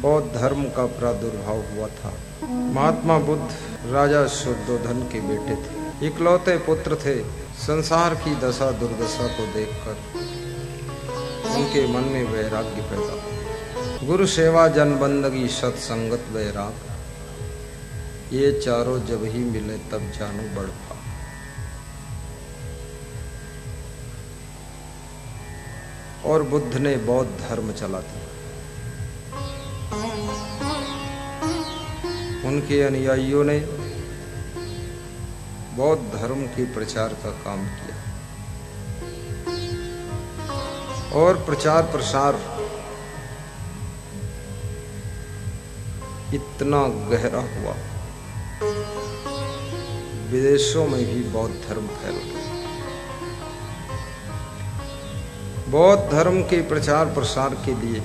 बौद्ध धर्म का प्रादुर्भाव हुआ था। महात्मा बुद्ध राजा शुद्धोधन के बेटे थे, इकलौते पुत्र थे। संसार की दशा दुर्दशा को देखकर उनके मन में वैराग्य पैदा हुआ। गुरु सेवा, जन बंदगी, सत्संगत, वैराग, ये चारों जब ही मिले तब जानो बढ़ पा। और बुद्ध ने बौद्ध धर्म चला दिया। उनके अनुयायियों ने बौद्ध धर्म के प्रचार का काम किया और प्रचार प्रसार इतना गहरा हुआ, विदेशों में भी बौद्ध धर्म फैल गया। बौद्ध धर्म के प्रचार प्रसार के लिए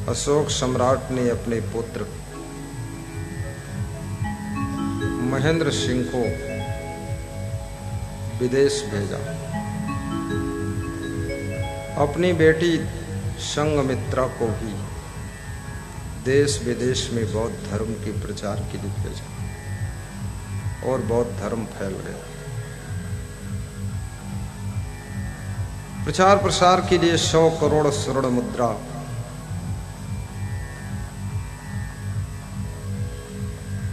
अशोक सम्राट ने अपने पुत्र महेंद्र सिंह को विदेश भेजा। अपनी बेटी संघमित्रा को भी देश विदेश में बौद्ध धर्म के प्रचार के लिए भेजा और बौद्ध धर्म फैल गया। प्रचार प्रसार के लिए 100 करोड़ स्वर्ण मुद्रा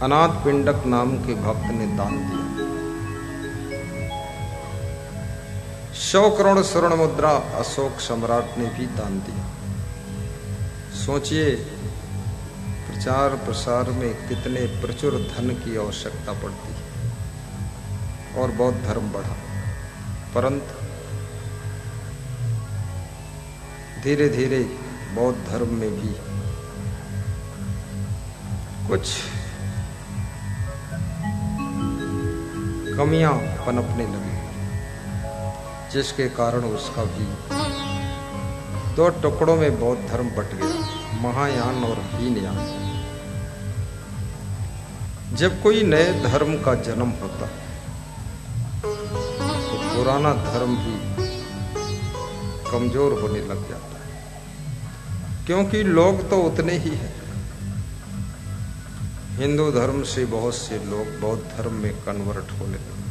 अनाथ पिंडक नाम के भक्त ने दान दिया। 100 करोड़ स्वर्ण मुद्रा अशोक सम्राट ने भी दान दिया। सोचिए प्रचार प्रसार में कितने प्रचुर धन की आवश्यकता पड़ती है और बौद्ध धर्म बढ़ा। परंतु धीरे धीरे बौद्ध धर्म में भी कुछ कमियां पनपने लगी, जिसके कारण उसका भी 2 टुकड़ों में बौद्ध धर्म बट गया, महायान और हीनयान। जब कोई नए धर्म का जन्म होता तो पुराना धर्म भी कमजोर होने लग जाता है, क्योंकि लोग तो उतने ही हैं। हिंदू धर्म से बहुत से लोग बौद्ध धर्म में कन्वर्ट होने लगे।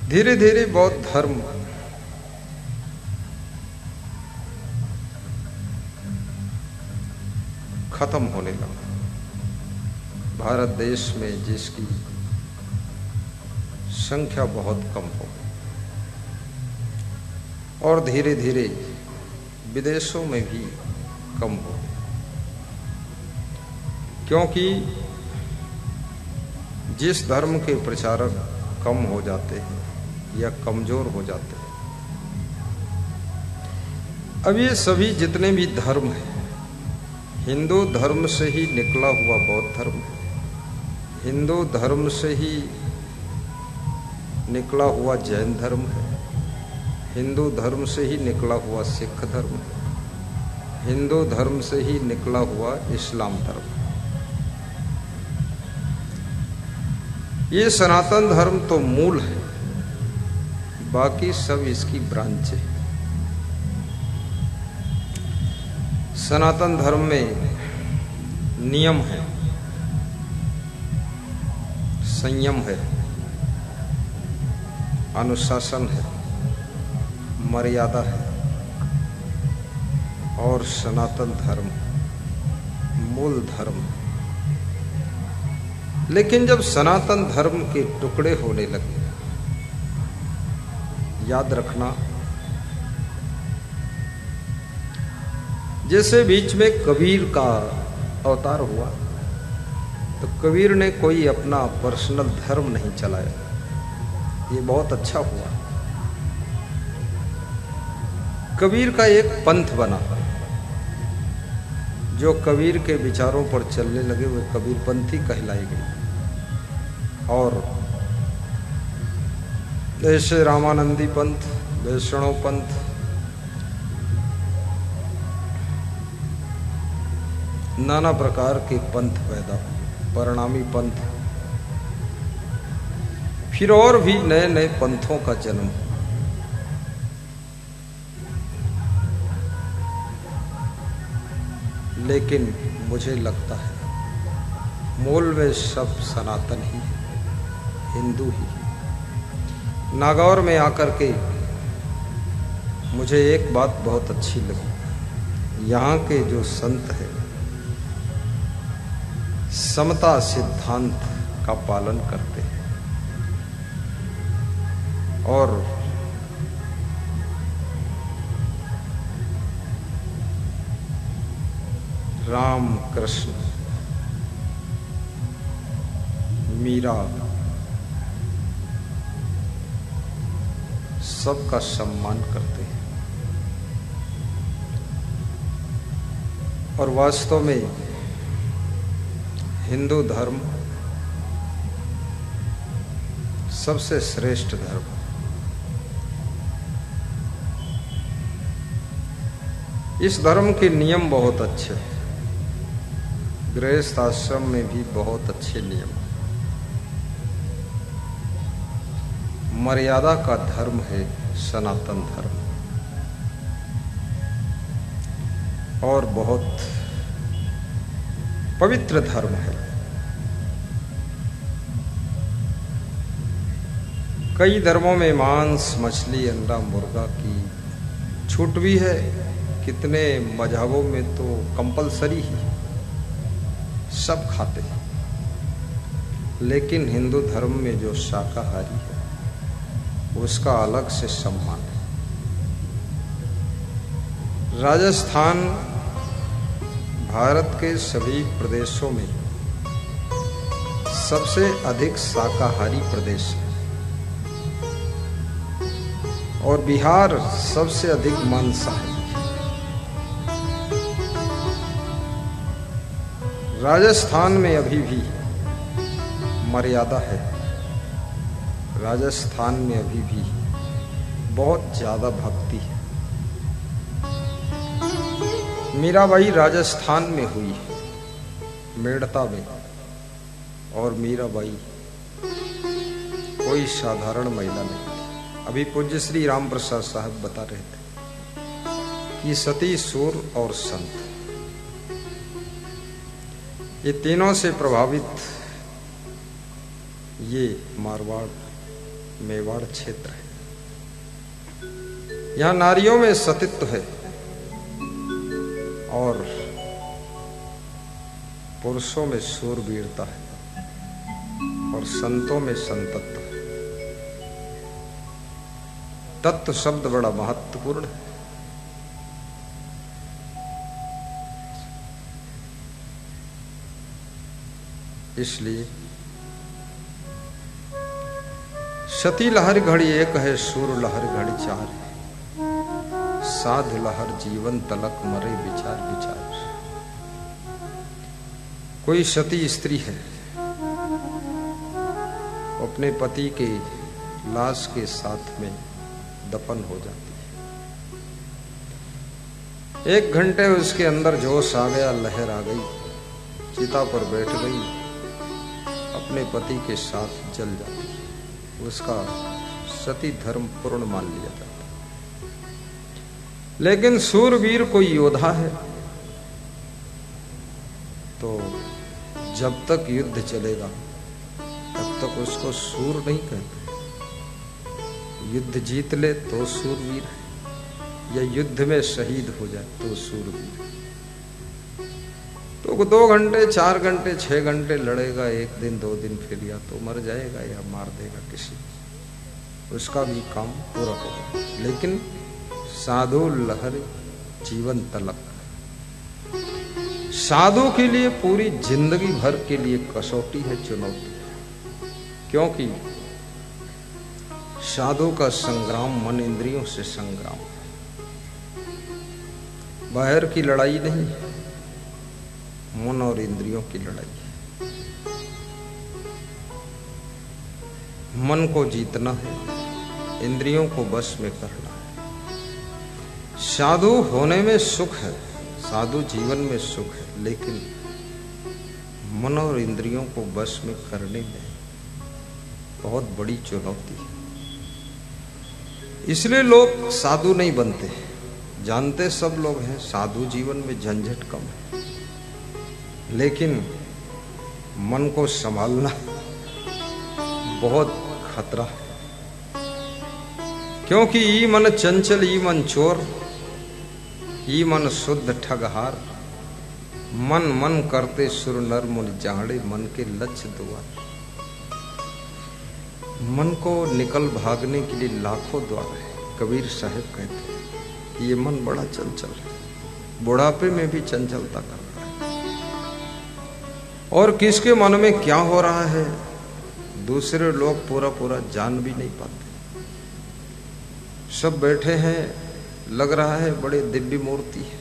धीरे धीरे बौद्ध धर्म खत्म होने लगा। भारत देश में जिसकी संख्या बहुत कम हो गई और धीरे धीरे विदेशों में भी कम हो गई, क्योंकि जिस धर्म के प्रचारक कम हो जाते हैं या कमजोर हो जाते हैं, अब ये सभी जितने भी धर्म हैं, हिंदू धर्म से ही निकला हुआ बौद्ध धर्म है, हिंदू धर्म से ही निकला हुआ जैन धर्म है, हिंदू धर्म से ही निकला हुआ सिख धर्म है, हिंदू धर्म से ही निकला हुआ इस्लाम धर्म। ये सनातन धर्म तो मूल है, बाकी सब इसकी ब्रांच है। सनातन धर्म में नियम है, संयम है, अनुशासन है, मर्यादा है और सनातन धर्म मूल धर्म है। लेकिन जब सनातन धर्म के टुकड़े होने लगे, याद रखना, जैसे बीच में कबीर का अवतार हुआ तो कबीर ने कोई अपना पर्सनल धर्म नहीं चलाया, ये बहुत अच्छा हुआ। कबीर का एक पंथ बना, जो कबीर के विचारों पर चलने लगे वे कबीरपंथी कहलाई गई। और जैसे रामानंदी पंथ, वैष्णव पंथ, नाना प्रकार के पंथ पैदा, परिणामी पंथ, फिर और भी नए नए पंथों का जन्म। लेकिन मुझे लगता है मूल वे सब सनातन ही है, हिंदू ही। नागौर में आकर के मुझे एक बात बहुत अच्छी लगी, यहाँ के जो संत हैं समता सिद्धांत का पालन करते हैं और राम कृष्ण मीरा सबका सम्मान करते हैं और वास्तव में हिंदू धर्म सबसे श्रेष्ठ धर्म। इस धर्म के नियम बहुत अच्छे हैं, गृहस्थ आश्रम में भी बहुत अच्छे नियम। मर्यादा का धर्म है सनातन धर्म और बहुत पवित्र धर्म है। कई धर्मों में मांस, मछली, अंडा, मुर्गा की छूट भी है, कितने मजहबों में तो कंपलसरी ही सब खाते हैं, लेकिन हिंदू धर्म में जो शाकाहारी है उसका अलग से सम्मान है। राजस्थान भारत के सभी प्रदेशों में सबसे अधिक शाकाहारी प्रदेश है और बिहार सबसे अधिक मांसाहारी है। राजस्थान में अभी भी मर्यादा है, राजस्थान में अभी भी बहुत ज्यादा भक्ति है। मीराबाई राजस्थान में हुई है, मेड़ता में, और मीराबाई कोई साधारण महिला नहीं। अभी पूज्य श्री राम प्रसाद साहब बता रहे थे कि सती, सूर और संत, ये तीनों से प्रभावित ये मारवाड़ मेवाड़ क्षेत्र है। यहां नारियों में सतीत्व है और पुरुषों में शूरवीरता है और संतों में संतत्व है। तत्व शब्द बड़ा महत्वपूर्ण है। इसलिए सती लहर घड़ी एक है, सूर लहर घड़ी चार है, साध लहर जीवन तलक मरे विचार विचार। कोई सती स्त्री है, अपने पति के लाश के साथ में दफन हो जाती है। 1 घंटे उसके अंदर जोश आ गया, लहर आ गई, चिता पर बैठ गई, अपने पति के साथ जल जाती है। उसका सती धर्म पूर्ण मान लिया जाता है। लेकिन सूरवीर कोई योद्धा है तो जब तक युद्ध चलेगा तब तक उसको सूर नहीं कहते। युद्ध जीत ले तो सूरवीर है, या युद्ध में शहीद हो जाए तो सूरवीर है। तो 2 घंटे, 4 घंटे, 6 घंटे लड़ेगा, 1 दिन 2 दिन, फिर या तो मर जाएगा या मार देगा किसी, उसका भी काम पूरा होगा। लेकिन साधु लहर जीवन तलक, साधु के लिए पूरी जिंदगी भर के लिए कसौटी है, चुनौती है। क्योंकि साधु का संग्राम मन इंद्रियों से संग्राम है, बाहर की लड़ाई नहीं है, मन और इंद्रियों की लड़ाई है। मन को जीतना है, इंद्रियों को बस में करना है। साधु होने में सुख है, साधु जीवन में सुख है, लेकिन मन और इंद्रियों को बस में करने में बहुत बड़ी चुनौती है। इसलिए लोग साधु नहीं बनते। जानते सब लोग हैं साधु जीवन में झंझट कम है, लेकिन मन को संभालना बहुत खतरा है, क्योंकि ई मन चंचल ई मन चोर, ई मन शुद्ध ठगहार, मन मन करते सुर नर मुन जाड़े, मन के लक्ष्य द्वार। मन को निकल भागने के लिए लाखों द्वार है। कबीर साहब कहते हैं कि ये मन बड़ा चंचल है, बुढ़ापे में भी चंचलता करता है, और किसके मन में क्या हो रहा है दूसरे लोग पूरा पूरा जान भी नहीं पाते। सब बैठे हैं, लग रहा है बड़े दिव्य मूर्ति है,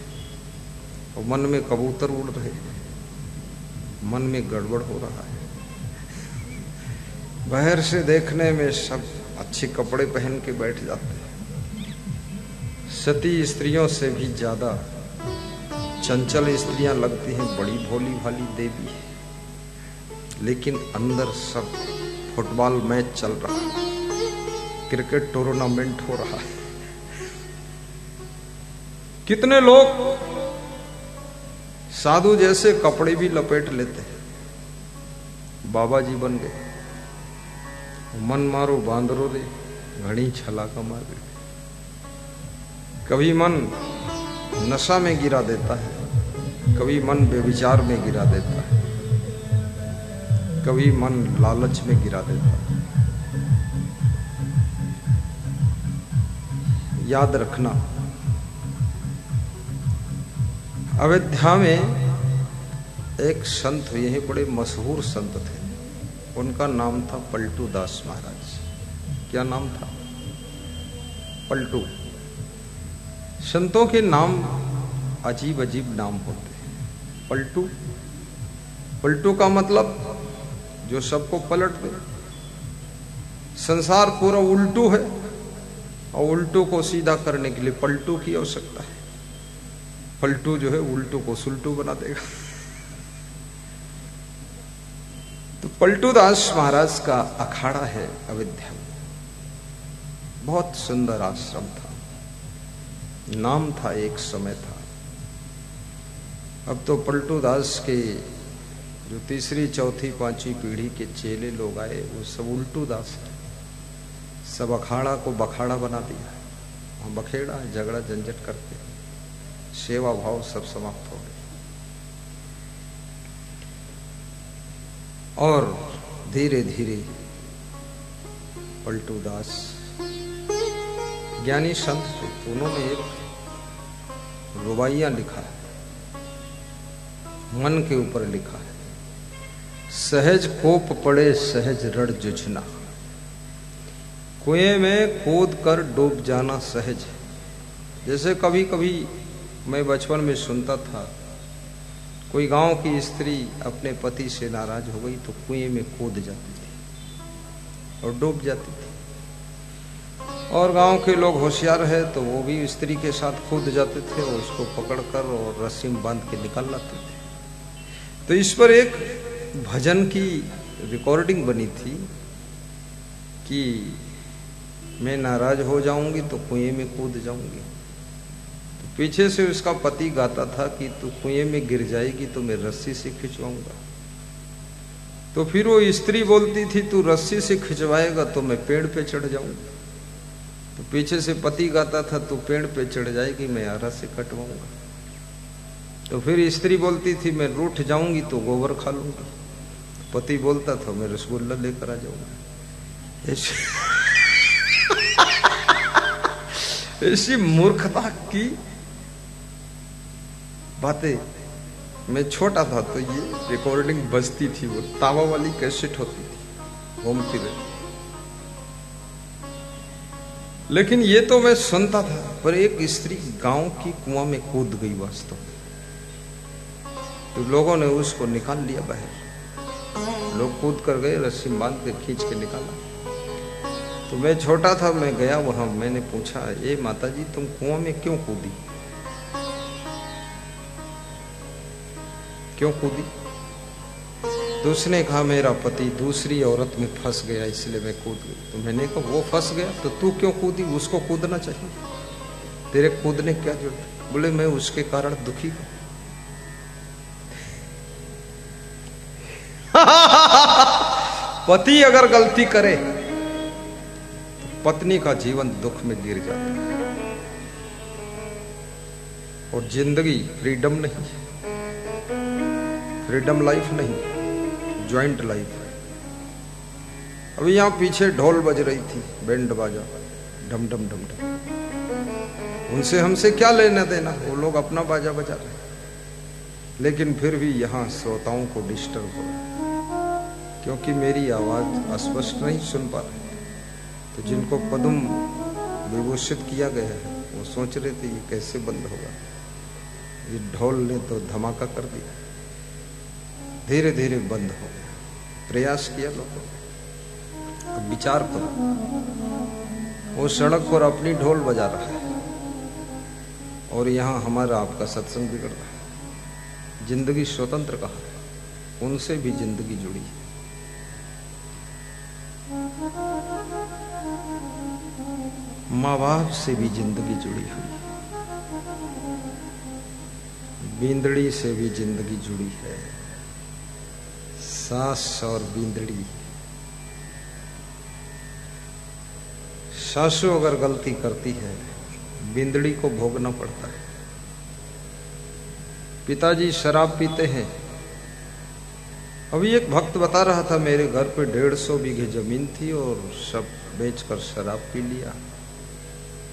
और मन में कबूतर उड़ रहे हैं, मन में गड़बड़ हो रहा है। बाहर से देखने में सब अच्छे कपड़े पहन के बैठ जाते हैं, सती स्त्रियों से भी ज्यादा चंचल स्त्रियां लगती हैं, बड़ी भोली भाली देवी है, लेकिन अंदर सब फुटबॉल मैच चल रहा है, क्रिकेट टूर्नामेंट हो रहा है। कितने लोग साधु जैसे कपड़े भी लपेट लेते हैं, बाबा जी बन गए। मन मारो बांदरो रे घड़ी छला का मार गए। कभी मन नशा में गिरा देता है, कभी मन बेविचार में गिरा देता है, कभी मन लालच में गिरा देता है। याद रखना, अयोध्या में एक संत, यही बड़े मशहूर संत थे, उनका नाम था पलटू दास महाराज। क्या नाम था? पलटू। संतों के नाम अजीब अजीब नाम होते हैं। पलटू, पलटू का मतलब जो सबको पलट दे। संसार पूरा उल्टू है, और उल्टू को सीधा करने के लिए पलटू की आवश्यकता है। पलटू जो है उल्टू को सुल्टू बना देगा। तो पलटू दास महाराज का अखाड़ा है अयोध्या में, बहुत सुंदर आश्रम था, नाम था, एक समय था। अब तो पलटू दास के जो तीसरी चौथी पांचवी पीढ़ी के चेले लोग आए, वो सब उल्टू दास है, सब अखाड़ा को बखाड़ा बना दिया है। हम बखेड़ा झगड़ा झंझट करते, सेवा भाव सब समाप्त हो गए। और धीरे धीरे पलटू दास ज्ञानी संत थे, उन्होंने एक रुबाइया लिखा है, मन के ऊपर लिखा है, सहज कोप पड़े सहज रड़ जुझना, कुएं में कूद कर डूब जाना सहज है। जैसे कभी कभी मैं बचपन में सुनता था, कोई गांव की स्त्री अपने पति से नाराज हो गई तो कुएं में कूद जाती थी और डूब जाती थी, और गांव के लोग होशियार है तो वो भी स्त्री के साथ कूद जाते थे और उसको पकड़कर और रस्सी में बांध के निकाल लाते थे। तो इस पर एक भजन की रिकॉर्डिंग बनी थी कि मैं नाराज हो जाऊंगी तो कुएं में कूद जाऊंगी। तो पीछे से उसका पति गाता था कि तू कुएं में गिर जाएगी तो मैं रस्सी से खिंचवाऊंगा। तो फिर वो स्त्री बोलती थी तू रस्सी से खिंचवाएगा तो मैं पेड़ पे चढ़ जाऊंगा। तो पीछे से पति गाता था तू पेड़ पे चढ़ जाएगी मैं आरा से कटवाऊंगा। तो फिर स्त्री बोलती थी मैं रूठ जाऊंगी तो गोबर खा लूंगी। पति बोलता था मैं रसगुल्ला लेकर आ जाऊंगा। ऐसी मूर्खता की बातें। मैं छोटा था तो ये रिकॉर्डिंग बजती थी, वो तावा वाली कैसेट होती थी घूमती रहती। लेकिन ये तो मैं सुनता था, पर एक स्त्री गांव की कुआं में कूद गई वास्तव में। तो लोगों ने उसको निकाल लिया बाहर। लोग कूद कर गए, रस्सी बांध के खींच के निकाला। तो मैं छोटा था, मैं गया वहां, मैंने पूछा ए माताजी तुम कुआं में क्यों कूदी, क्यों कूदी? तो उसने कहा मेरा पति दूसरी औरत में फंस गया इसलिए मैं कूद गई। तो मैंने कहा वो फंस गया तो तू क्यों कूदी? उसको कूदना चाहिए, तेरे कूदने क्या जरूरत? बोले मैं उसके कारण दुखी हूं। पति अगर गलती करे तो पत्नी का जीवन दुख में गिर जाता है। और जिंदगी फ्रीडम नहीं, फ्रीडम लाइफ नहीं, ज्वाइंट लाइफ है। अभी यहां पीछे ढोल बज रही थी, बैंड बाजा, डम डम डम डम। उनसे हमसे क्या लेना देना, वो लोग अपना बाजा बजा रहे हैं। लेकिन फिर भी यहां श्रोताओं को डिस्टर्ब हो रहा है, क्योंकि मेरी आवाज स्पष्ट नहीं सुन पा रहे। तो जिनको पद्म विभूषित किया गया है वो सोच रहे थे ये कैसे बंद होगा, ये ढोल ने तो धमाका कर दिया। धीरे धीरे बंद हो गया। प्रयास किया लोगों ने। अब विचार करो, वो सड़क पर अपनी ढोल बजा रहा है और यहां हमारा आपका सत्संग बिगड़ रहा है। जिंदगी स्वतंत्र कहा है, उनसे भी जिंदगी जुड़ी है। माँ बाप से भी जिंदगी जुड़ी हुई है, बींदड़ी से भी जिंदगी जुड़ी है। सास और बींदड़ी, सासू अगर गलती करती है बींदड़ी को भोगना पड़ता है। पिताजी शराब पीते हैं। अभी एक भक्त बता रहा था मेरे घर पे 150 बीघे जमीन थी और सब बेचकर शराब पी लिया,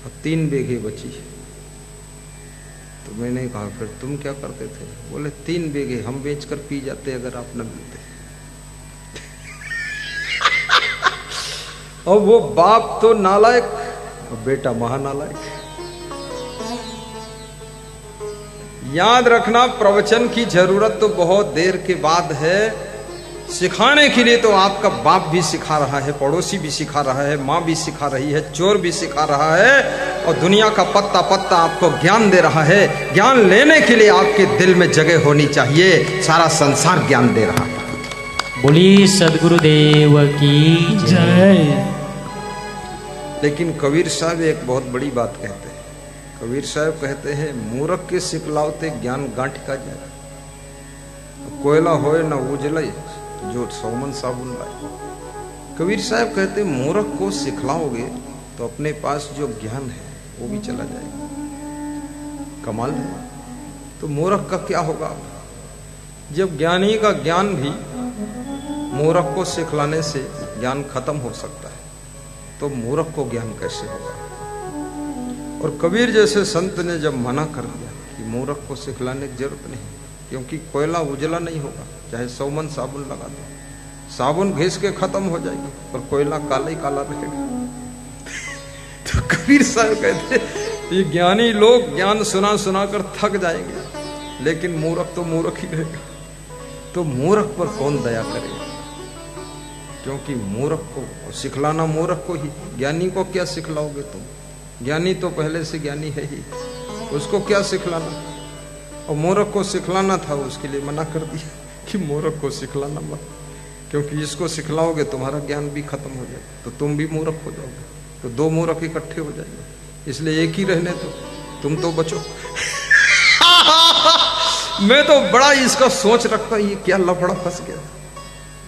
अब 3 बीघे बची है। तो मैंने कहा फिर तुम क्या करते थे? बोले 3 बीघे हम बेचकर पी जाते अगर आप न मिलते। और वो बाप तो नालायक और बेटा महानालायक। याद रखना, प्रवचन की जरूरत तो बहुत देर के बाद है। सिखाने के लिए तो आपका बाप भी सिखा रहा है, पड़ोसी भी सिखा रहा है, माँ भी सिखा रही है, चोर भी सिखा रहा है, और दुनिया का पत्ता पत्ता आपको ज्ञान दे रहा है। ज्ञान लेने के लिए आपके दिल में जगह होनी चाहिए। सारा संसार ज्ञान दे रहा है। बोली सदगुरुदेव की जय। लेकिन कबीर साहब एक बहुत बड़ी बात कहते हैं। कबीर साहब कहते हैं, मूर्ख के सिखलावते ज्ञान गांठ का जाए। कोयला होए न उजले जो सौमन साबुन लाए। कबीर साहब कहते हैं, मूर्ख को सिखलाओगे तो अपने पास जो ज्ञान है वो भी चला जाएगा। कमाल है। तो मूर्ख का क्या होगा? जब ज्ञानी का ज्ञान भी मूर्ख को सिखलाने से ज्ञान खत्म हो सकता है, तो मूर्ख को ज्ञान कैसे होगा? और कबीर जैसे संत ने जब मना कर दिया कि मूर्ख को सिखलाने की जरूरत नहीं, क्योंकि कोयला उजला नहीं होगा, चाहे 100 मन साबुन लगा दो, साबुन घिस के खत्म हो जाएगी, पर कोयला काला ही काला रहेगा। तो कबीर साहब कहते ये ज्ञानी लोग ज्ञान सुना सुना कर थक जाएंगे, लेकिन मूर्ख तो मूर्ख ही रहेगा। तो मूर्ख पर कौन दया करेगा? क्योंकि मूर्ख को सिखलाना मूर्ख को ही, ज्ञानी को क्या सिखलाओगे तुम? ज्ञानी तो पहले से ज्ञानी है ही, उसको क्या सिखलाना? और मूर्ख को सिखलाना था, उसके लिए मना कर दिया कि मूर्ख को सिखलाना मत, क्योंकि इसको सिखलाओगे तुम्हारा ज्ञान भी खत्म हो जाएगा, तो तुम भी मूर्ख हो जाओगे, तो 2 मूर्ख इकट्ठे हो जाएंगे। इसलिए एक ही रहने दो, तुम तो बचो। मैं तो बड़ा इसका सोच रखता, ये क्या लफड़ा फंस गया।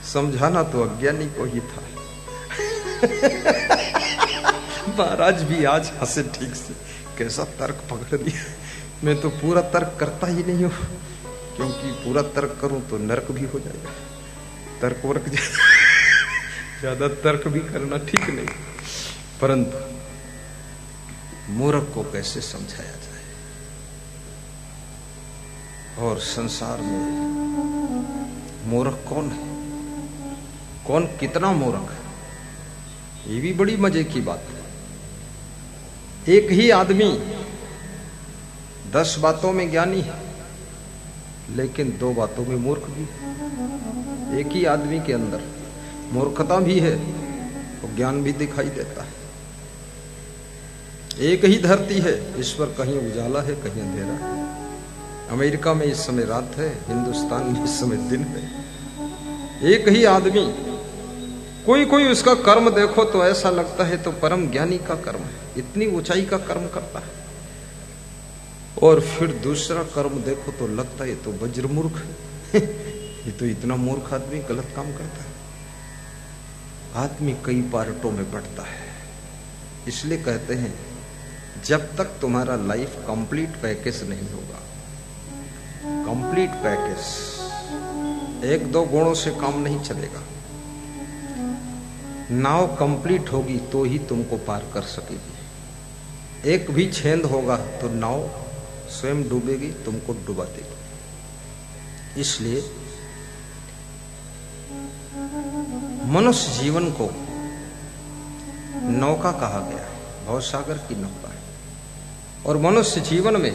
समझाना तो अज्ञानी को ही था। महाराज भी आज हंसे ठीक से, कैसा तर्क पकड़ दिया। मैं तो पूरा तर्क करता ही नहीं हूं, क्योंकि पूरा तर्क करूं तो नर्क भी हो जाएगा। तर्क वर्क ज्यादा तर्क भी करना ठीक नहीं। परंतु मूर्ख को कैसे समझाया जाए? और संसार में मूर्ख कौन है, कौन कितना मूर्ख है, ये भी बड़ी मजे की बात है। एक ही आदमी 10 बातों में ज्ञानी है, लेकिन 2 बातों में मूर्ख भी है। एक ही आदमी के अंदर मूर्खता भी है और ज्ञान भी दिखाई देता है। एक ही धरती है, इस पर कहीं उजाला है, कहीं अंधेरा है। अमेरिका में इस समय रात है, हिंदुस्तान में इस समय दिन है। एक ही आदमी, कोई कोई उसका कर्म देखो तो ऐसा लगता है तो परम ज्ञानी का कर्म है, इतनी ऊंचाई का कर्म करता है। और फिर दूसरा कर्म देखो तो लगता है तो वज्रमूर्ख है। ये तो इतना मूर्ख आदमी गलत काम करता है। आदमी कई पार्टों में बंटता है। इसलिए कहते हैं जब तक तुम्हारा लाइफ कंप्लीट पैकेज नहीं होगा, कंप्लीट पैकेज, एक दो गुणों से काम नहीं चलेगा। नाव कंप्लीट होगी तो ही तुमको पार कर सकेगी। एक भी छेद होगा तो नाव स्वयं डूबेगी, तुमको डुबा देगी। इसलिए मनुष्य जीवन को नौका कहा गया है, भवसागर की नौका है। और मनुष्य जीवन में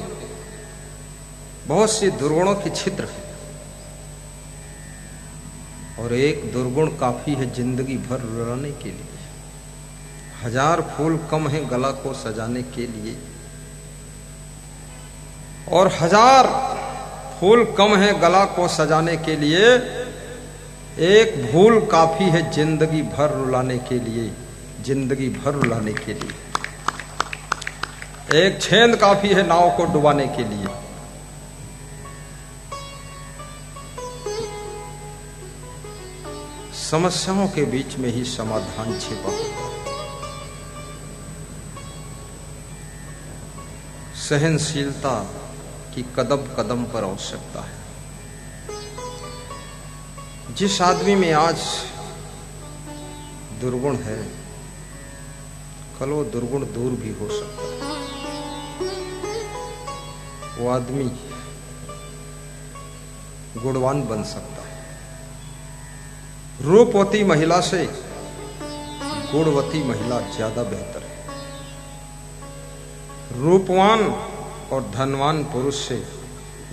बहुत सी दुर्गुणों के छिद्र है, और एक दुर्गुण काफी है जिंदगी भर रुलाने के लिए। हजार फूल कम है गला को सजाने के लिए, और हजार फूल कम है गला को सजाने के लिए। एक भूल काफी है जिंदगी भर रुलाने के लिए, जिंदगी भर रुलाने के लिए। एक छेद काफी है नाव को डुबाने के लिए। समस्याओं के बीच में ही समाधान छिपा होता है। सहनशीलता की कदम कदम पर आवश्यकता है। जिस आदमी में आज दुर्गुण है, कल वो दुर्गुण दूर भी हो सकता है। वो आदमी गुणवान बन सकता है। रूपवती महिला से गुणवती महिला ज्यादा बेहतर है। रूपवान और धनवान पुरुष से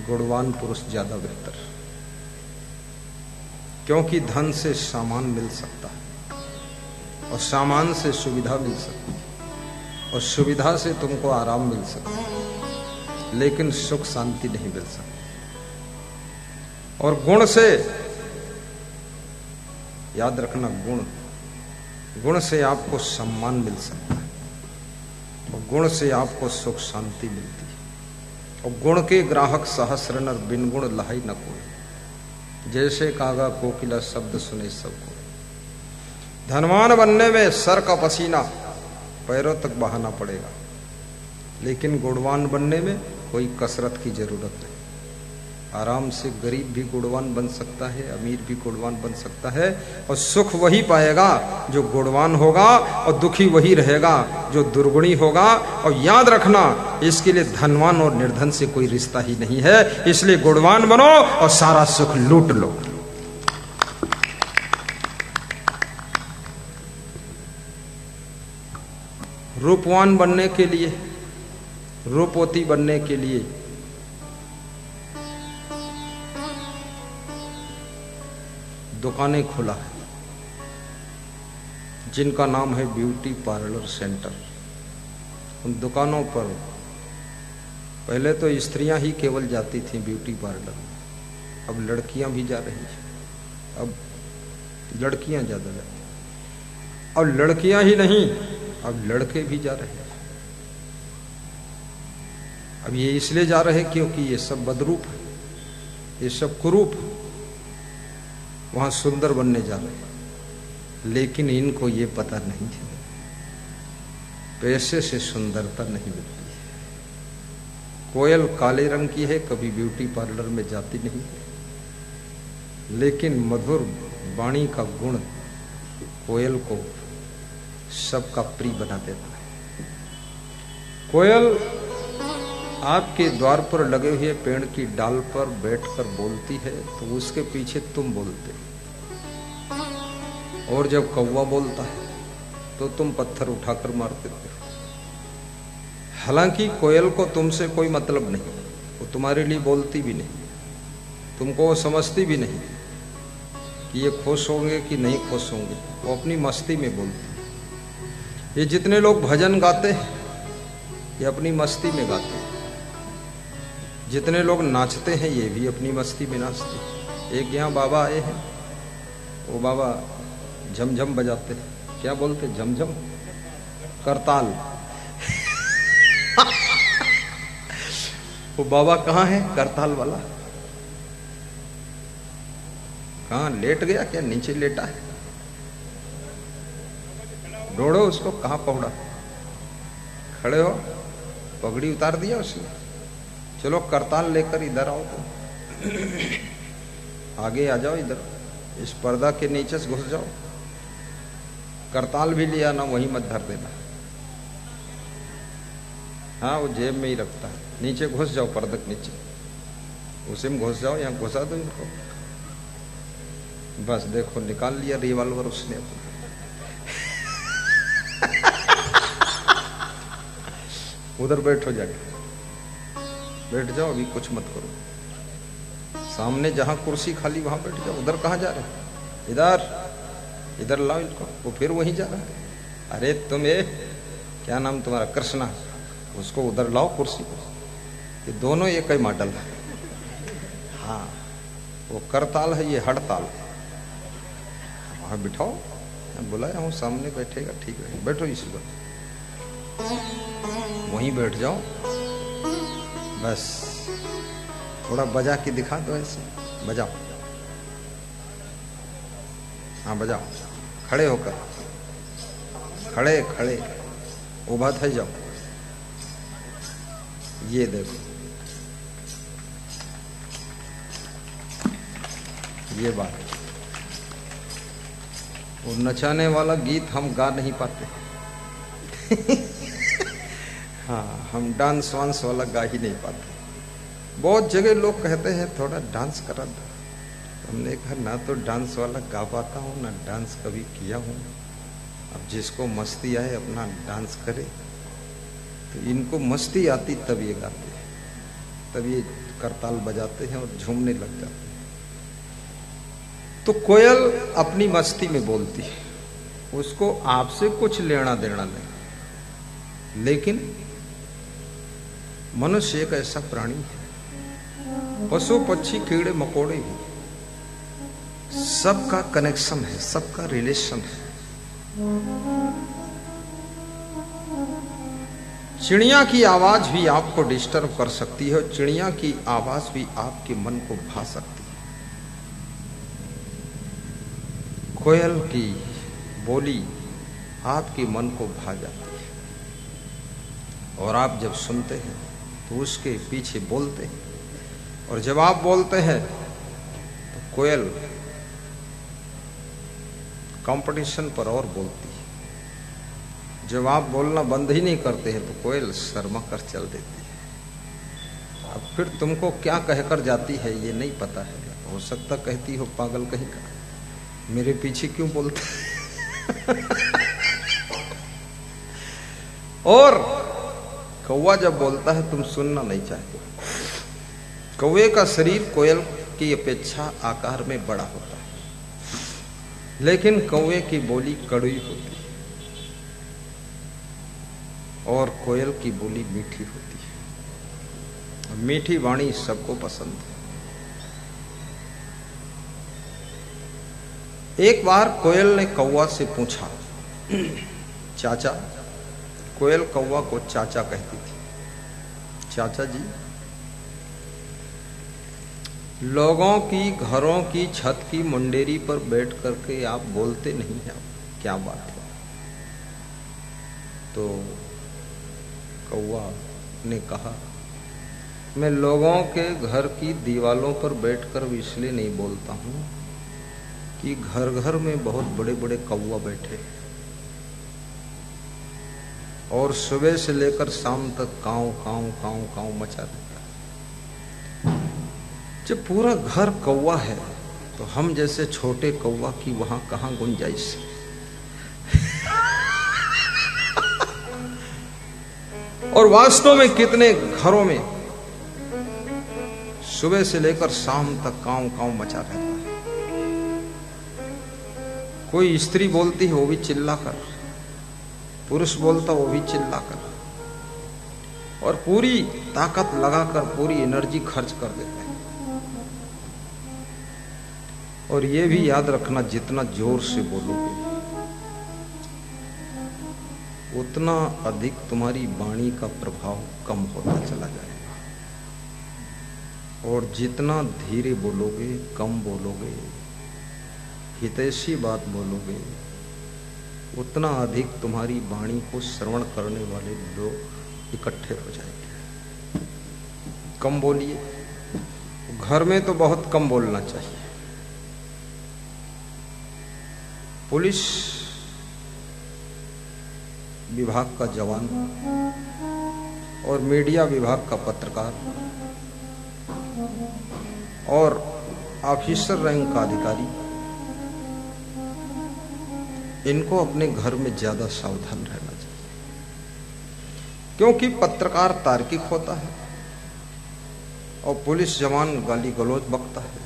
गुणवान पुरुष ज्यादा बेहतर है। क्योंकि धन से सामान मिल सकता है, और सामान से सुविधा मिल सकती है, और सुविधा से तुमको आराम मिल सकता है, लेकिन सुख शांति नहीं मिल सकती। और गुण से, याद रखना, गुण से आपको सम्मान मिल सकता है, और गुण से आपको सुख शांति मिलती है। और गुण के ग्राहक सहस्र नर, बिन गुण लहाई न कोई। जैसे कागा कोकिला शब्द सुने सबको। धनवान बनने में सर का पसीना पैरों तक बहाना पड़ेगा, लेकिन गुणवान बनने में कोई कसरत की जरूरत नहीं। आराम से गरीब भी गुणवान बन सकता है, अमीर भी गुणवान बन सकता है। और सुख वही पाएगा जो गुणवान होगा, और दुखी वही रहेगा जो दुर्गुणी होगा। और याद रखना, इसके लिए धनवान और निर्धन से कोई रिश्ता ही नहीं है। इसलिए गुणवान बनो और सारा सुख लूट लो। रूपवान बनने के लिए, रूपवती बनने के लिए दुकानें खुला है, जिनका नाम है ब्यूटी पार्लर सेंटर। उन दुकानों पर पहले तो स्त्रियां ही केवल जाती थीं ब्यूटी पार्लर, अब लड़कियां भी जा रही हैं। अब लड़कियां ज्यादा जाती, और लड़कियां ही नहीं, अब लड़के भी जा रहे हैं। अब ये इसलिए जा रहे हैं क्योंकि ये सब बदरूप है, ये सब कुरूप है, वहां सुंदर बनने जा रहे हैं। लेकिन इनको ये पता नहीं है, पैसे से सुंदरता नहीं मिलती है। कोयल काले रंग की है, कभी ब्यूटी पार्लर में जाती नहीं है, लेकिन मधुर वाणी का गुण कोयल को सबका प्रिय बना देता है। कोयल आपके द्वार पर लगे हुए पेड़ की डाल पर बैठकर बोलती है तो उसके पीछे तुम बोलते, और जब कौवा बोलता है तो तुम पत्थर उठाकर मार देते हो। हालांकि कोयल को तुमसे कोई मतलब नहीं, वो तुम्हारे लिए बोलती भी नहीं, तुमको वो समझती भी नहीं कि ये खुश होंगे कि नहीं खुश होंगे, वो अपनी मस्ती में बोलती। ये जितने लोग भजन गाते हैं ये अपनी मस्ती में गाते हैं, जितने लोग नाचते हैं ये भी अपनी मस्ती में नाचते हैं। एक यहाँ बाबा आए हैं, वो बाबा झमझम बजाते हैं, क्या बोलते, झमझम, करताल। वो बाबा कहाँ है करताल वाला? कहाँ लेट गया क्या? नीचे लेटा है। ढूंढो उसको, कहाँ पहुड़ा। खड़े हो, पगड़ी उतार दिया उसने। चलो करताल लेकर इधर आओ, तो आगे आ जाओ, इधर इस पर्दा के नीचे से घुस जाओ। करताल भी लिया ना, वहीं मत धर देना। हाँ, वो जेब में ही रखता है। नीचे घुस जाओ, पर्दा के नीचे, उसी में घुस जाओ। यहाँ घुसा दो इनको। बस देखो, निकाल लिया रिवॉल्वर उसने अपना। उधर बैठो, जाके बैठ जाओ, अभी कुछ मत करो। सामने जहां कुर्सी खाली वहां बैठ जाओ। उधर कहाँ जा रहे हैं? इधर, इधर लाओ इनको। वो फिर वहीं जा रहा है। अरे तुम ये क्या नाम तुम्हारा? कृष्णा, उसको उधर लाओ कुर्सी पर। ये दोनों एक ही मॉडल है। हाँ, वो करताल है, ये हड़ताल है। वहां बिठाओ, बुलाया हूँ, सामने बैठेगा, ठीक है, बैठो इसी पर, वहीं बैठ जाओ। बस थोड़ा बजा के दिखा दो, ऐसे बजाओ। हाँ बजाओ, खड़े होकर, खड़े खड़े, उभा थे जाओ। ये देखो, ये बात। वो नचाने वाला गीत हम गा नहीं पाते। हाँ, हम डांस वांस वाला गा ही नहीं पाते। बहुत जगह लोग कहते हैं थोड़ा डांस करा दो। हमने कहा ना तो डांस वाला गा पाता हूँ, ना डांस कभी किया हूँ। अब जिसको मस्ती आए अपना डांस करे। तो इनको मस्ती आती तब ये गाते हैं, तब ये करताल बजाते हैं और झूमने लग जाते हैं। तो कोयल अपनी मस्ती में बोलती है, उसको आपसे कुछ लेना देना नहीं। लेकिन मनुष्य एक ऐसा प्राणी है, पशु पक्षी कीड़े मकोड़े भी, सबका कनेक्शन है, सबका रिलेशन है। चिड़िया की आवाज भी आपको डिस्टर्ब कर सकती है और चिड़िया की आवाज भी आपके मन को भा सकती है। कोयल की बोली आपके मन को भा जाती है और आप जब सुनते हैं तो उसके पीछे बोलते हैं। और जब आप बोलते हैं तो कोयल कंपटीशन पर और बोलती है। जब आप बोलना बंद ही नहीं करते हैं तो कोयल शर्मा कर चल देती है। अब फिर तुमको क्या कहकर जाती है ये नहीं पता है। हो सकता कहती हो पागल कहीं का, मेरे पीछे क्यों बोलते। और कौवा जब बोलता है तुम सुनना नहीं चाहते। कौवे का शरीर कोयल की अपेक्षा आकार में बड़ा होता है, लेकिन कौवे की बोली कड़वी होती है और कोयल की बोली मीठी होती है। मीठी वाणी सबको पसंद है। एक बार कोयल ने कौवा से पूछा, चाचा, कोयल कौवा को चाचा कहती थी, चाचा जी, लोगों की घरों की छत की मुंडेरी पर बैठ करके आप बोलते नहीं हैं, क्या बात है। तो कौवा ने कहा, मैं लोगों के घर की दीवालों पर बैठकर इसलिए नहीं बोलता हूं कि घर घर में बहुत बड़े बड़े कौवा बैठे और सुबह से लेकर शाम तक काऊ काऊ काऊ काऊ मचा देता है। जब पूरा घर कौवा है तो हम जैसे छोटे कौवा की वहां कहां गुंजाइश। और वास्तव में कितने घरों में सुबह से लेकर शाम तक काऊ काऊ मचा रहता है। कोई स्त्री बोलती है वो भी चिल्लाकर, पुरुष बोलता वो भी चिल्लाकर, और पूरी ताकत लगाकर पूरी एनर्जी खर्च कर देते हैं। और ये भी याद रखना, जितना जोर से बोलोगे उतना अधिक तुम्हारी वाणी का प्रभाव कम होता चला जाएगा, और जितना धीरे बोलोगे, कम बोलोगे, हितैषी बात बोलोगे, उतना अधिक तुम्हारी वाणी को श्रवण करने वाले लोग इकट्ठे हो जाएंगे। कम बोलिए। घर में तो बहुत कम बोलना चाहिए। पुलिस विभाग का जवान और मीडिया विभाग का पत्रकार और ऑफिसर रैंक का अधिकारी, इनको अपने घर में ज्यादा सावधान रहना चाहिए, क्योंकि पत्रकार तार्किक होता है और पुलिस जवान गाली गलौज बकता है।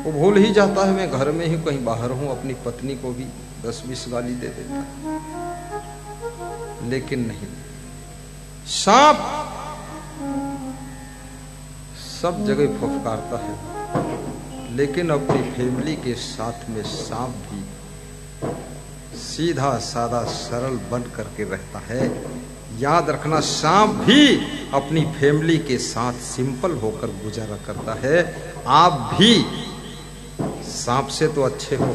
वो भूल ही जाता है मैं घर में ही कहीं बाहर हूं, अपनी पत्नी को भी 10-20 गाली दे देता है। लेकिन नहीं, सांप सब जगह फुफकारता है, लेकिन अपनी फैमिली के साथ में सांप भी सीधा साधा सरल बन करके रहता है। याद रखना, सांप भी अपनी फैमिली के साथ सिंपल होकर गुजारा करता है। आप भी सांप से तो अच्छे हो,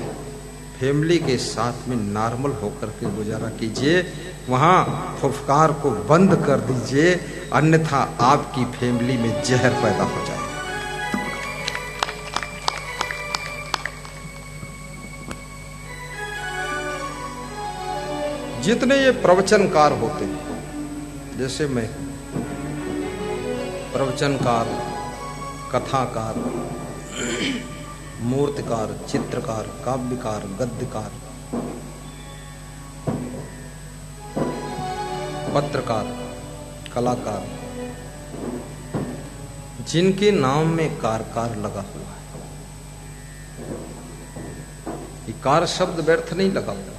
फैमिली के साथ में नॉर्मल होकर के गुजारा कीजिए। वहां फुफकार को बंद कर दीजिए, अन्यथा आपकी फैमिली में जहर पैदा हो जाएगा। जितने ये प्रवचनकार होते हैं, जैसे मैं प्रवचनकार, कथाकार, मूर्तिकार, चित्रकार, काव्यकार, गद्यकार, पत्रकार, कलाकार, जिनके नाम में कार लगा हुआ है, ये कार शब्द व्यर्थ नहीं लगा हुआ।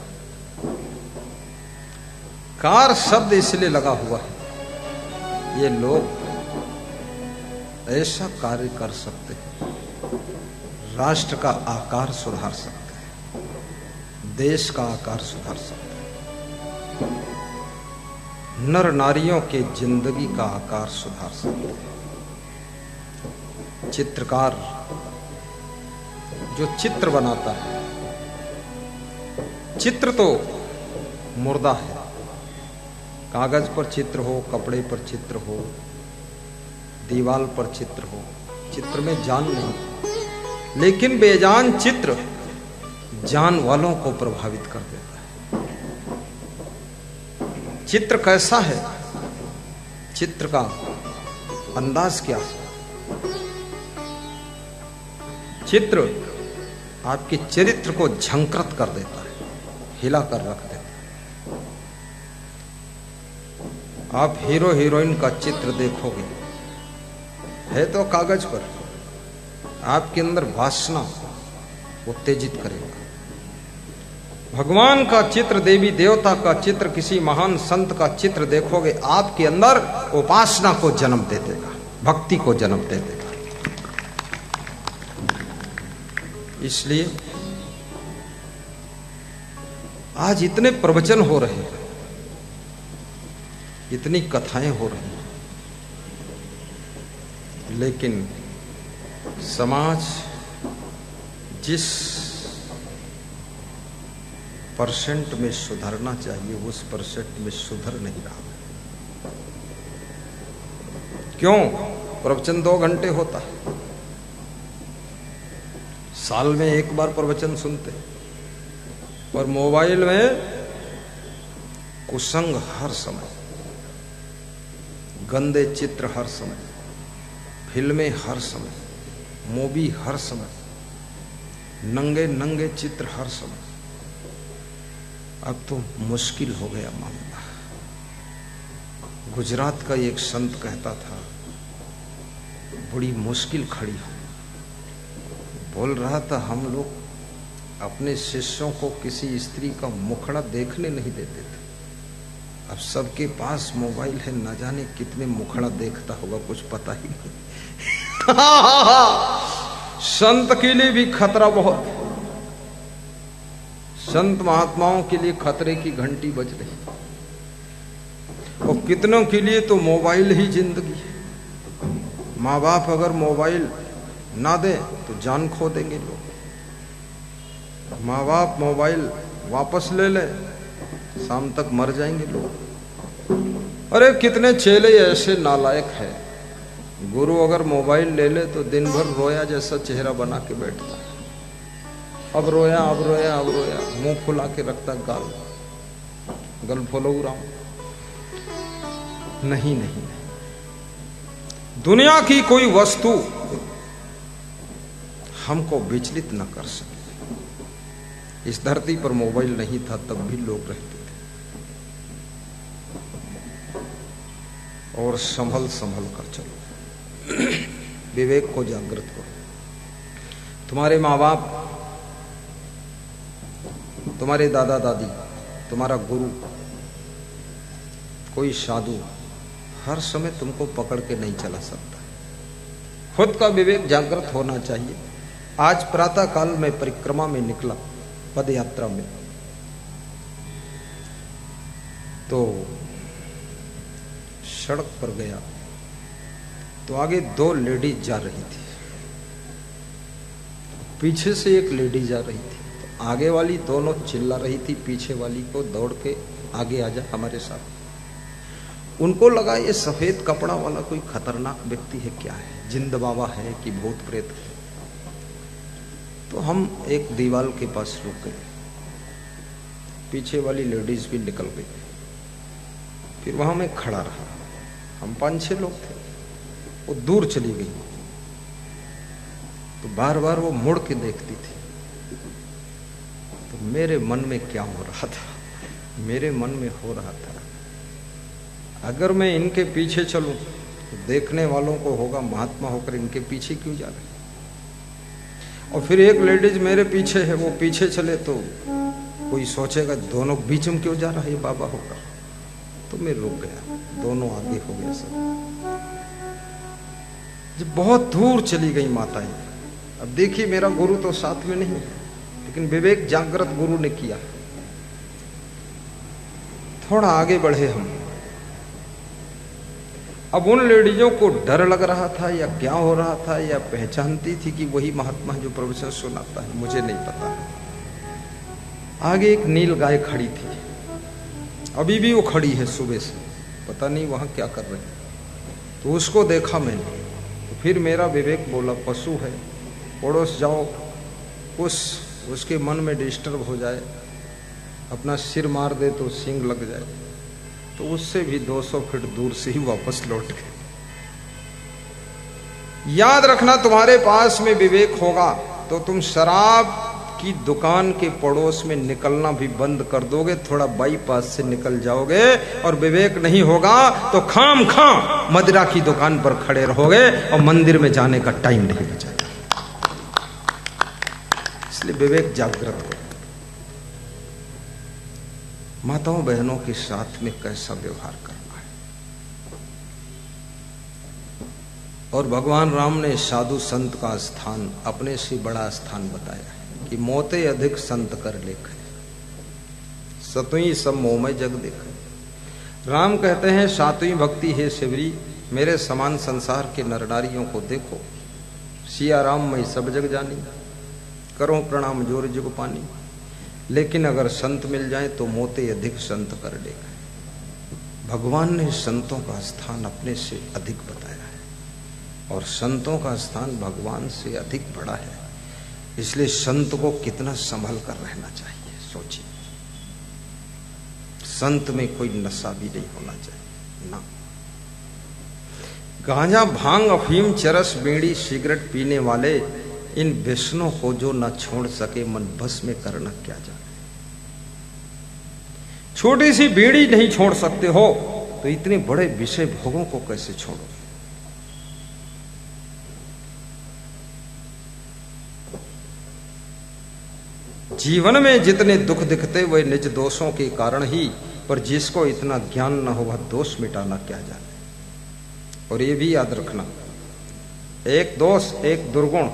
कार शब्द इसलिए लगा हुआ है, ये लोग ऐसा कार्य कर सकते हैं, राष्ट्र का आकार सुधार सकते हैं, देश का आकार सुधार सकते हैं, नर नारियों के जिंदगी का आकार सुधार सकते हैं। चित्रकार जो चित्र बनाता है, चित्र तो मुर्दा है। कागज पर चित्र हो, कपड़े पर चित्र हो, दीवार पर चित्र हो, चित्र में जान नहीं, लेकिन बेजान चित्र जान वालों को प्रभावित कर देता है। चित्र कैसा है, चित्र का अंदाज क्या है? चित्र आपके चरित्र को झंकृत कर देता है, हिला कर रख देता है। आप हीरो हीरोइन का चित्र देखोगे, है तो कागज पर, आपके अंदर वासना उत्तेजित करेगा। भगवान का चित्र, देवी देवता का चित्र, किसी महान संत का चित्र देखोगे, आपके अंदर उपासना को जन्म दे देगा, भक्ति को जन्म दे देगा। इसलिए आज इतने प्रवचन हो रहे हैं, इतनी कथाएं हो रही हैं, लेकिन समाज जिस परसेंट में सुधरना चाहिए उस परसेंट में सुधर नहीं रहा। क्यों? प्रवचन 2 घंटे होता है, साल में एक बार प्रवचन सुनते, और मोबाइल में कुसंग हर समय, गंदे चित्र हर समय, फिल्में हर समय, मूवी हर समय, नंगे नंगे चित्र हर समय। अब तो मुश्किल हो गया मामला। गुजरात का एक संत कहता था, बड़ी मुश्किल खड़ी हो। बोल रहा था, हम लोग अपने शिष्यों को किसी स्त्री का मुखड़ा देखने नहीं देते थे, अब सबके पास मोबाइल है, न जाने कितने मुखड़ा देखता होगा, कुछ पता ही नहीं। संत के लिए भी खतरा बहुत है, संत महात्माओं के लिए खतरे की घंटी बज रही, और कितनों के लिए तो मोबाइल ही जिंदगी है। माँ बाप अगर मोबाइल ना दे तो जान खो देंगे लोग। माँ बाप मोबाइल वापस ले ले, शाम तक मर जाएंगे लोग। अरे कितने चेले ऐसे नालायक है, गुरु अगर मोबाइल ले ले तो दिन भर रोया जैसा चेहरा बना के बैठता है। अब रोया, अब रोया, अब रोया, मुंह फुला के रखता, गल फुलो रहा हूं। नहीं, नहीं, दुनिया की कोई वस्तु हमको विचलित न कर सके। इस धरती पर मोबाइल नहीं था तब भी लोग रहते थे, और संभल संभल कर चलो, विवेक को जागृत करो। तुम्हारे माँ बाप, तुम्हारे दादा दादी, तुम्हारा गुरु, कोई साधु हर समय तुमको पकड़ के नहीं चला सकता। खुद का विवेक जागृत होना चाहिए। आज प्रातः काल में परिक्रमा में निकला, पद यात्रा में, तो सड़क पर गया तो आगे 2 लेडीज जा रही थी, पीछे से एक लेडी जा रही थी। तो आगे वाली दोनों चिल्ला रही थी पीछे वाली को, दौड़ के आगे आ जा हमारे साथ। उनको लगा ये सफेद कपड़ा वाला कोई खतरनाक व्यक्ति है, क्या है, जिंद बाबा है कि भूत प्रेत है। तो हम एक दीवार के पास रुक गए, पीछे वाली लेडीज भी निकल गई, फिर वहां मैं खड़ा रहा। हम 5-6 लोग थे, वो दूर चली गई, तो बार बार वो मुड़ के देखती थी। तो मेरे मन में क्या हो रहा था, मेरे मन में हो रहा था, अगर मैं इनके पीछे चलूं तो देखने वालों को होगा महात्मा होकर इनके पीछे क्यों जा रहे, और फिर एक लेडीज मेरे पीछे है, वो पीछे चले तो कोई सोचेगा दोनों बीच में क्यों जा रहा है, ये बाबा होगा। तो मैं रुक गया, दोनों आगे हो गए सब। जब बहुत दूर चली गई माताएं, अब देखिए मेरा गुरु तो साथ में नहीं है, लेकिन विवेक जागृत गुरु ने किया। थोड़ा आगे बढ़े हम। अब उन लेडीजों को डर लग रहा था या क्या हो रहा था, या पहचानती थी कि वही महात्मा जो प्रवचन सुनाता है, मुझे नहीं पता। आगे एक नील गाय खड़ी थी, अभी भी वो खड़ी है सुबह से, पता नहीं वहां क्या कर रही। तो उसको देखा मैंने, तो फिर मेरा विवेक बोला पशु है, पड़ोस जाओ, उसके मन में डिस्टर्ब हो जाए, अपना सिर मार दे तो सींग लग जाए। तो उससे भी 200 फीट दूर से ही वापस लौट गए। याद रखना, तुम्हारे पास में विवेक होगा तो तुम शराब की दुकान के पड़ोस में निकलना भी बंद कर दोगे, थोड़ा बाईपास से निकल जाओगे। और विवेक नहीं होगा तो खाम खाम मदिरा की दुकान पर खड़े रहोगे और मंदिर में जाने का टाइम नहीं बचेगा। इसलिए विवेक जागृत करो। माताओं बहनों के साथ में कैसा व्यवहार करना है। और भगवान राम ने साधु संत का स्थान अपने से बड़ा स्थान बताया है कि मोते अधिक संत कर लेखे, सतुई सब मोहमय जग देखे। राम कहते हैं सातवीं भक्ति है शिवरी, मेरे समान संसार के नर नारियों को देखो। सिया राम मैं सब जग जानी, करो प्रणाम जोर जुग पानी। लेकिन अगर संत मिल जाए तो मोते अधिक संत कर लेगा। भगवान ने संतों का स्थान अपने से अधिक बताया है, और संतों का स्थान भगवान से अधिक बड़ा है। इसलिए संत को कितना संभल कर रहना चाहिए, सोचिए। संत में कोई नशा भी नहीं होना चाहिए ना। गांजा, भांग, अफीम, चरस, बीड़ी, सिगरेट पीने वाले इन व्यसनों को जो न छोड़ सके, मन बस में करना क्या जाने। छोटी सी बीड़ी नहीं छोड़ सकते हो तो इतने बड़े विषय भोगों को कैसे छोड़ो। जीवन में जितने दुख दिखते वे निज दोषों के कारण ही, पर जिसको इतना ज्ञान न हो वह दोष मिटाना क्या जाने। और ये भी याद रखना, एक दोष, एक दुर्गुण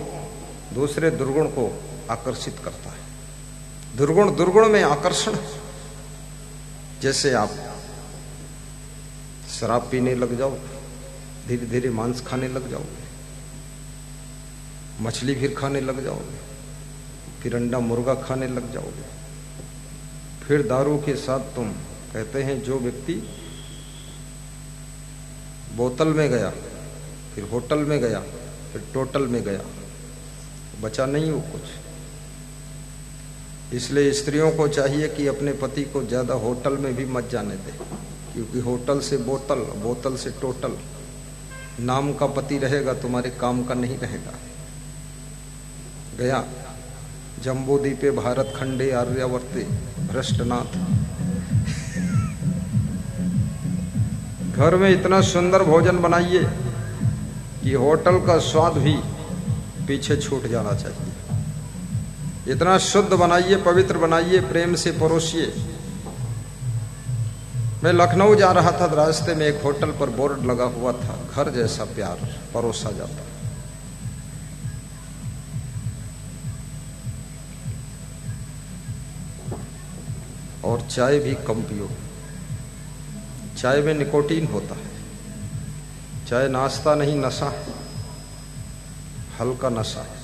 दूसरे दुर्गुण को आकर्षित करता है। दुर्गुण दुर्गुण में आकर्षण। जैसे आप शराब पीने लग जाओ, धीरे धीरे मांस खाने लग जाओगे, मछली फिर खाने लग जाओगे, फिर अंडा मुर्गा खाने लग जाओगे, फिर दारू के साथ तुम, कहते हैं जो व्यक्ति बोतल में गया, फिर होटल में गया, फिर टोटल में गया, बचा नहीं वो कुछ। इसलिए स्त्रियों को चाहिए कि अपने पति को ज्यादा होटल में भी मत जाने दे, क्योंकि होटल से बोतल, बोतल से टोटल, नाम का पति रहेगा, तुम्हारे काम का नहीं रहेगा। गया जम्बूद्वीपे भारत खंडे आर्यावर्ते भ्रष्टनाथ। घर में इतना सुंदर भोजन बनाइए कि होटल का स्वाद भी पीछे छूट जाना चाहिए। इतना शुद्ध बनाइए, पवित्र बनाइए, प्रेम से परोसिए। मैं लखनऊ जा रहा था, रास्ते में एक होटल पर बोर्ड लगा हुआ था, घर जैसा प्यार परोसा जाता। और चाय भी कम पियो, चाय में निकोटीन होता है। चाय नाश्ता नहीं, नशा है, हल्का नशा है।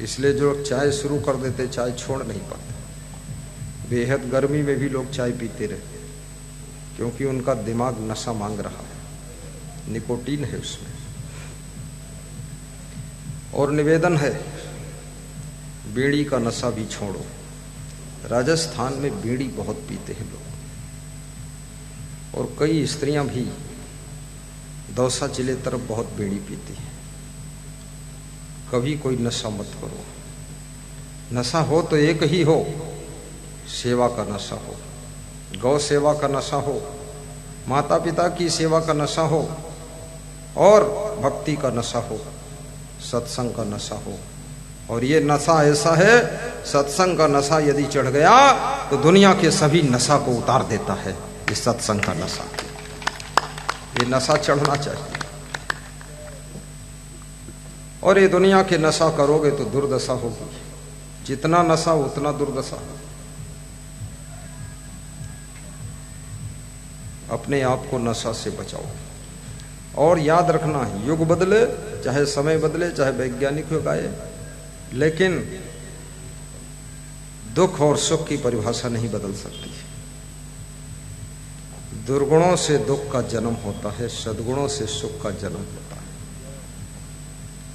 इसलिए जो चाय शुरू कर देते चाय छोड़ नहीं पाते। बेहद गर्मी में भी लोग चाय पीते रहते, क्योंकि उनका दिमाग नशा मांग रहा है, निकोटीन है उसमें। और निवेदन है, बीड़ी का नशा भी छोड़ो। राजस्थान में बीड़ी बहुत पीते हैं लोग, और कई स्त्रियां भी दौसा जिले तरफ बहुत बीड़ी पीती हैं। कभी कोई नशा मत करो। नशा हो तो एक ही हो, सेवा का नशा हो, गौ सेवा का नशा हो, माता पिता की सेवा का नशा हो, और भक्ति का नशा हो, सत्संग का नशा हो। और ये नशा ऐसा है, सत्संग का नशा यदि चढ़ गया तो दुनिया के सभी नशा को उतार देता है। ये सत्संग का नशा, ये नशा चढ़ना चाहिए। और ये दुनिया के नशा करोगे तो दुर्दशा होगी। जितना नशा उतना दुर्दशा। अपने आप को नशा से बचाओ। और याद रखना, युग बदले, चाहे समय बदले, चाहे वैज्ञानिक युग आए, लेकिन दुख और सुख की परिभाषा नहीं बदल सकती। दुर्गुणों से दुख का जन्म होता है, सद्गुणों से सुख का जन्म होता है।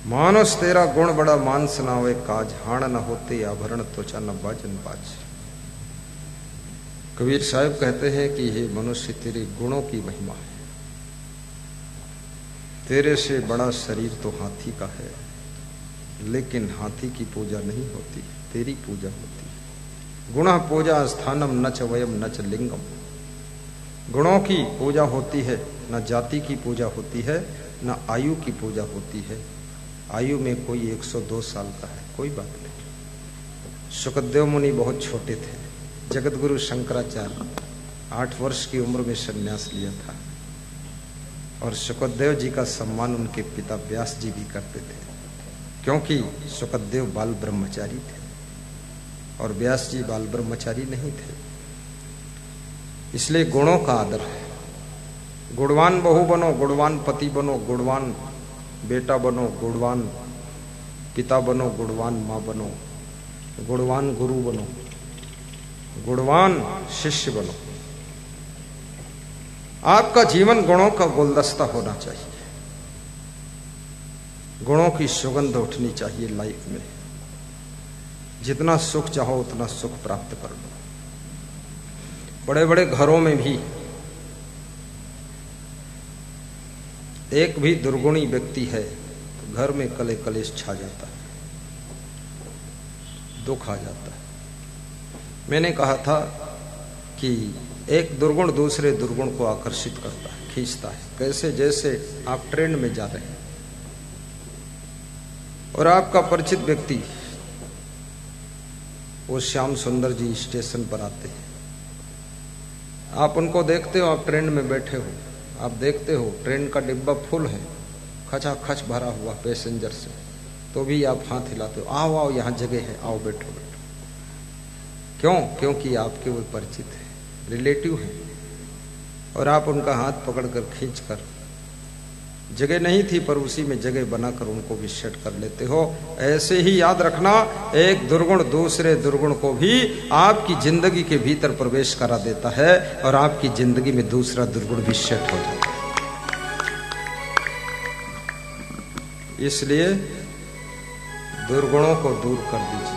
मानुष तेरा गुण बड़ा, मानस ना होए काज, हाण न होते आभरण त्वचा न बाजन बाज। कबीर साहब कहते हैं कि हे मनुष्य, तेरे गुणों की महिमा है। तेरे से बड़ा शरीर तो हाथी का है, लेकिन हाथी की पूजा नहीं होती, तेरी पूजा होती है। गुणः पूजा स्थानम न च वयम न च लिंगम। गुणों की पूजा होती है, न जाति की पूजा होती है, न आयु की पूजा होती है। आयु में कोई 102 साल का है, कोई बात नहीं। सुखदेव मुनि बहुत छोटे थे। जगत गुरु शंकराचार्य 8 वर्ष की उम्र में संन्यास लिया था, और सुखदेव जी का सम्मान उनके पिता व्यास जी भी करते थे, क्योंकि सुखदेव बाल ब्रह्मचारी थे और व्यास जी बाल ब्रह्मचारी नहीं थे। इसलिए गुणों का आदर है। गुणवान बहू बनो, गुणवान पति बनो, गुणवान बेटा बनो, गुणवान पिता बनो, गुणवान माँ बनो, गुणवान गुरु बनो, गुणवान शिष्य बनो। आपका जीवन गुणों का गुलदस्ता होना चाहिए। गुणों की सुगंध उठनी चाहिए लाइफ में। जितना सुख चाहो उतना सुख प्राप्त कर लो। बड़े बड़े घरों में भी एक भी दुर्गुणी व्यक्ति है तो घर में कले कलेश छा जाता है, दुख आ जाता है। मैंने कहा था कि एक दुर्गुण दूसरे दुर्गुण को आकर्षित करता है, खींचता है। कैसे? जैसे आप ट्रेन में जा रहे हैं और आपका परिचित व्यक्ति, वो श्याम सुंदर जी स्टेशन पर आते हैं। आप उनको देखते हो, आप ट्रेन में बैठे हो, आप देखते हो ट्रेन का डिब्बा फुल है, खचाखच भरा हुआ पैसेंजर से, तो भी आप हाथ हिलाते हो, आओ आओ यहाँ जगह है, आओ बैठो बैठो। क्यों? क्योंकि आपके वो परिचित है, रिलेटिव है, और आप उनका हाथ पकड़कर खींचकर जगह नहीं थी पर उसी में जगह बनाकर उनको भी सेट कर लेते हो। ऐसे ही याद रखना, एक दुर्गुण दूसरे दुर्गुण को भी आपकी जिंदगी के भीतर प्रवेश करा देता है और आपकी जिंदगी में दूसरा दुर्गुण भी सेट हो जाता है। इसलिए दुर्गुणों को दूर कर दीजिए।